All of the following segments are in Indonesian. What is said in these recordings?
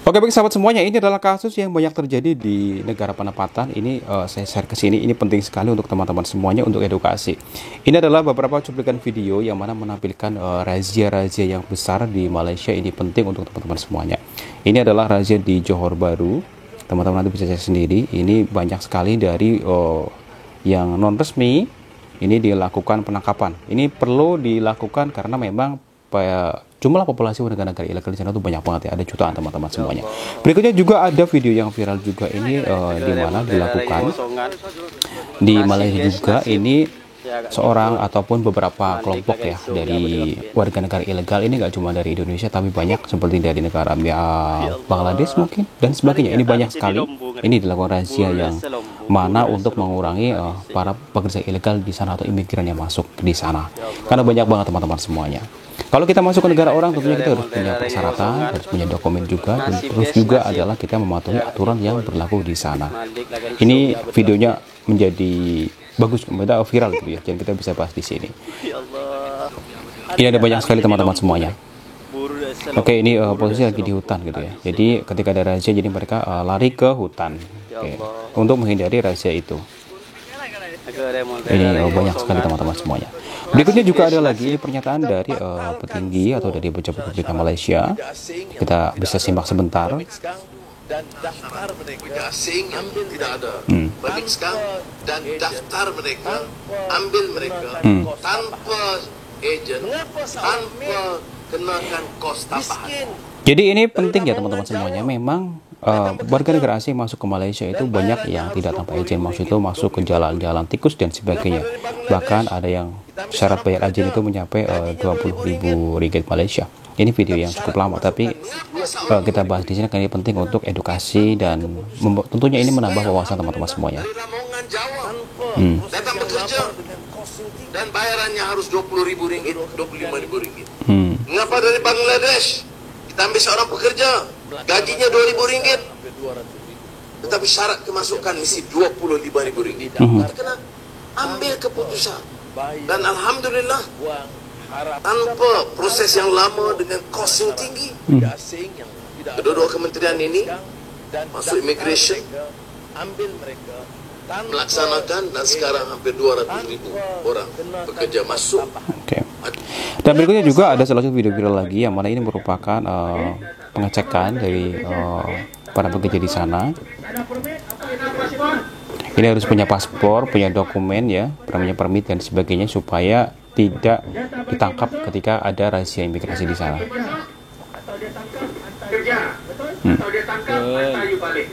Oke baik sahabat semuanya, ini adalah kasus yang banyak terjadi di negara penempatan. Ini saya share ke sini, ini penting sekali untuk teman-teman semuanya untuk edukasi. Ini adalah beberapa cuplikan video yang mana menampilkan razia-razia yang besar di Malaysia. Ini penting untuk teman-teman semuanya. Ini adalah razia di Johor Bahru. Teman-teman nanti bisa cek sendiri. Ini banyak sekali dari yang non resmi. Ini dilakukan penangkapan. Ini perlu dilakukan karena memang jumlah populasi warga negara ilegal di sana itu banyak banget ya, ada jutaan teman-teman semuanya. Berikutnya juga ada video yang viral juga ini di mana dilakukan di Malaysia juga. Ini seorang ataupun beberapa kelompok ya dari warga negara ilegal. Ini nggak cuma dari Indonesia tapi banyak seperti dari negara Bangladesh mungkin dan sebagainya. Ini banyak sekali. Ini dilakukan razia yang mana untuk mengurangi para pekerja ilegal di sana atau imigran yang masuk di sana. Karena banyak banget teman-teman semuanya. Kalau kita masuk ke negara orang tentunya kita harus punya persyaratan, harus punya dokumen juga, dan terus juga adalah kita mematuhi aturan yang berlaku di sana. Ini videonya menjadi bagus, viral gitu ya, jadi kita bisa bahas di sini. Ini ada banyak sekali teman-teman semuanya. Oke, ini posisi lagi di hutan gitu ya. Jadi ketika ada razia, jadi mereka lari ke hutan, untuk menghindari razia itu. Ini banyak sekali teman-teman semuanya. Berikutnya juga ada lagi pernyataan dari petinggi atau dari pejabat publik Malaysia. Kita bisa simak sebentar. Dan daftar mereka asing yang tidak ada periksa dan daftar mereka ambil mereka tanpa ejen, tanpa kenakan kos tambahan. Jadi ini penting ya teman-teman semuanya. Memang warga negara asing masuk ke Malaysia itu banyak yang tidak tanpa izin, maksud itu masuk ke jalan-jalan tikus dan sebagainya. Bahkan ada yang syarat bayar izin itu mencapai 20.000 ringgit Malaysia. Ini video yang cukup lama tapi kita bahas di sini karena ini penting untuk edukasi dan tentunya ini menambah wawasan teman-teman semuanya. Datang bekerja dan bayarannya harus 20.000 ringgit, 25.000 ringgit. Mengapa dari Bangladesh kita ambil seorang pekerja gajinya 2.000 ringgit, tetapi syarat kemasukan mesti 25.000 ringgit. Kita kena ambil keputusan dan alhamdulillah tanpa proses yang lama dengan kos yang tinggi, kedua-dua kementerian ini masuk immigration melaksanakan dan sekarang hampir 200.000 orang pekerja masuk. Oke. Dan berikutnya juga ada salah satu video viral lagi yang mana ini merupakan pengecekan dari para pekerja di sana. Ini harus punya paspor, punya dokumen ya, punya permit dan sebagainya supaya tidak ditangkap ketika ada razia imigrasi di sana.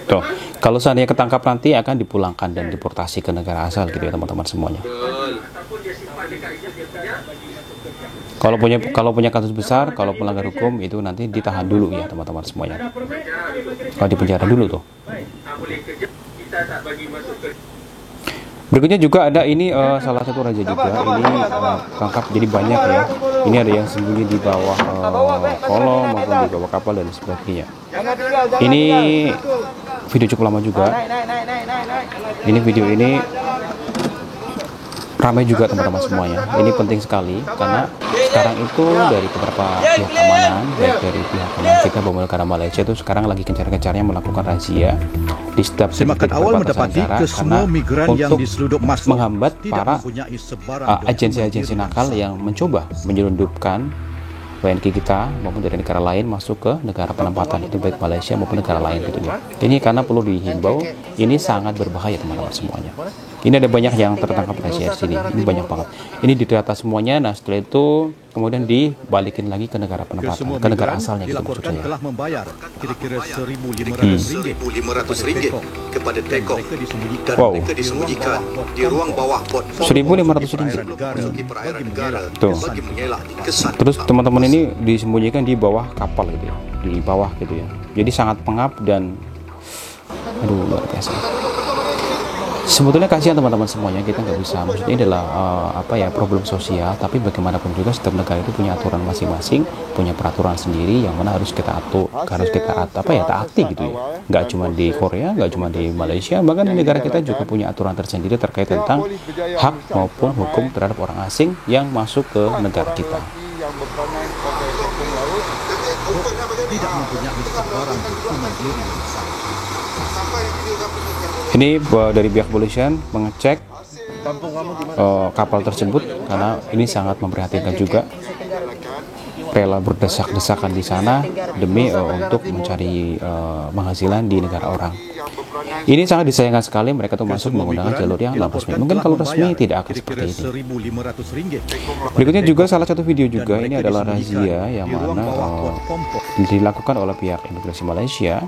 Tuh, kalau seandainya ketangkap nanti akan dipulangkan dan deportasi ke negara asal gitu ya teman-teman semuanya. Kalau punya kasus besar, kalau pelanggar hukum itu nanti ditahan dulu ya teman-teman semuanya. Kalau di penjara dulu tuh. Berikutnya juga ada ini salah satu raja juga ini tangkap jadi banyak ya. Ini ada yang sembunyi di bawah kolong maupun di bawah kapal dan sebagainya. Ini video cukup lama juga. Ini video ini ramai juga teman-teman semuanya. Ini penting sekali karena sekarang itu dari beberapa pihak keamanan, baik dari pihak keamanan kita maupun negara Malaysia itu sekarang lagi gencar-gencarnya melakukan razia di setiap awal mendapati ke semua migran yang diselundup masuk menghambat para agensi-agensi nakal yang mencoba menyelundupkan WNI kita maupun dari negara lain masuk ke negara penempatan, itu baik Malaysia maupun negara lain gitu ya. Ini karena perlu dihimbau, ini sangat berbahaya teman-teman semuanya. Ini ada banyak yang tertangkap razia di sini, ini banyak banget. Ini didata semuanya, nah setelah itu kemudian dibalikin lagi ke negara penempatan, ke negara asalnya gitu maksudnya. Telah membayar kira-kira 1.500 ringgit kepada Tekong dan mereka disembunyikan di ruang bawah pot 1.500 ringgit. Tuh. Terus teman-teman ini disembunyikan di bawah kapal gitu ya, di bawah gitu ya. Jadi sangat pengap dan aduh luar biasa. Sebetulnya kasihan teman-teman semuanya, kita nggak bisa, maksudnya ini adalah problem sosial, tapi bagaimanapun juga setiap negara itu punya aturan masing-masing, punya peraturan sendiri yang mana harus kita taati gitu ya. Nggak cuma di Korea, nggak cuma di Malaysia, bahkan di negara kita juga punya aturan tersendiri terkait tentang hak maupun hukum terhadap orang asing yang masuk ke negara kita. tidak mempunyai Ini dari pihak kepolisian mengecek kapal tersebut karena ini sangat memprihatinkan juga. Rela berdesak-desakan di sana demi untuk mencari penghasilan di negara orang. Ini sangat disayangkan sekali, mereka tuh masuk menggunakan jalur yang tidak resmi. Mungkin kalau resmi tidak akan seperti ini. Berikutnya juga salah satu video juga, ini adalah razia yang mana dilakukan oleh pihak imigrasi Malaysia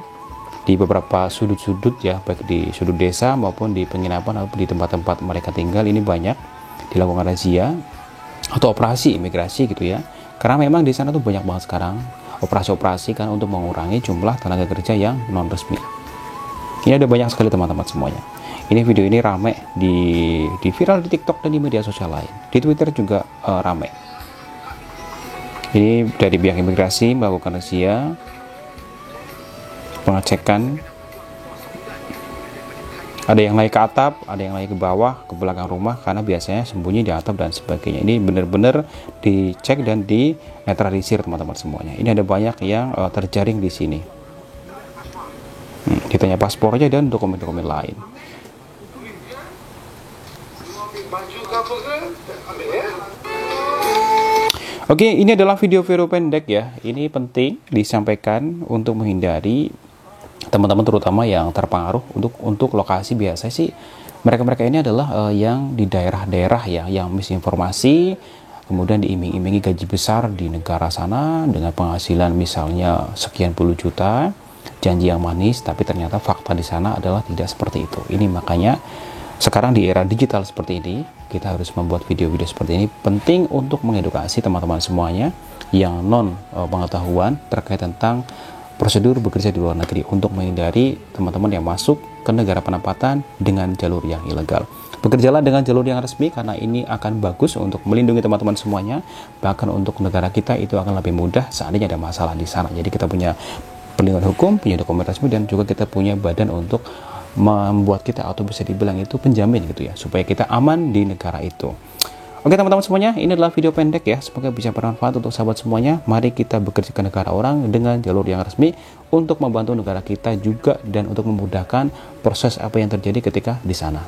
di beberapa sudut-sudut ya, baik di sudut desa maupun di penginapan ataupun di tempat-tempat mereka tinggal. Ini banyak dilakukan razia atau operasi imigrasi gitu ya. Karena memang di sana tuh banyak banget sekarang operasi-operasi kan untuk mengurangi jumlah tenaga kerja yang non resmi. Ini ada banyak sekali teman-teman semuanya. Ini video ini rame di viral di TikTok dan di media sosial lain. Di Twitter juga rame. Ini dari pihak imigrasi melakukan razia, pengecekan. Ada yang naik ke atap, ada yang naik ke bawah, ke belakang rumah, karena biasanya sembunyi di atap dan sebagainya. Ini benar-benar dicek dan dinetralisir teman-teman semuanya. Ini ada banyak yang terjaring di sini. Ditanya paspornya dan dokumen-dokumen lain. Oke, ini adalah video pendek ya. Ini penting disampaikan untuk menghindari teman-teman terutama yang terpengaruh untuk lokasi. Biasa sih mereka ini adalah yang di daerah-daerah ya, yang misinformasi, kemudian diiming-imingi gaji besar di negara sana dengan penghasilan misalnya sekian puluh juta, janji yang manis, tapi ternyata fakta di sana adalah tidak seperti itu. Ini makanya sekarang di era digital seperti ini, kita harus membuat video-video seperti ini, penting untuk mengedukasi teman-teman semuanya yang non pengetahuan terkait tentang prosedur bekerja di luar negeri untuk menghindari teman-teman yang masuk ke negara penempatan dengan jalur yang ilegal. Bekerjalah dengan jalur yang resmi karena ini akan bagus untuk melindungi teman-teman semuanya. Bahkan untuk negara kita itu akan lebih mudah seandainya ada masalah di sana. Jadi kita punya perlindungan hukum, punya dokumen resmi, dan juga kita punya badan untuk membuat kita atau bisa dibilang itu penjamin gitu ya, supaya kita aman di negara itu. Oke teman-teman semuanya, ini adalah video pendek ya, semoga bisa bermanfaat untuk sahabat semuanya. Mari kita bekerja ke negara orang dengan jalur yang resmi untuk membantu negara kita juga dan untuk memudahkan proses apa yang terjadi ketika di sana.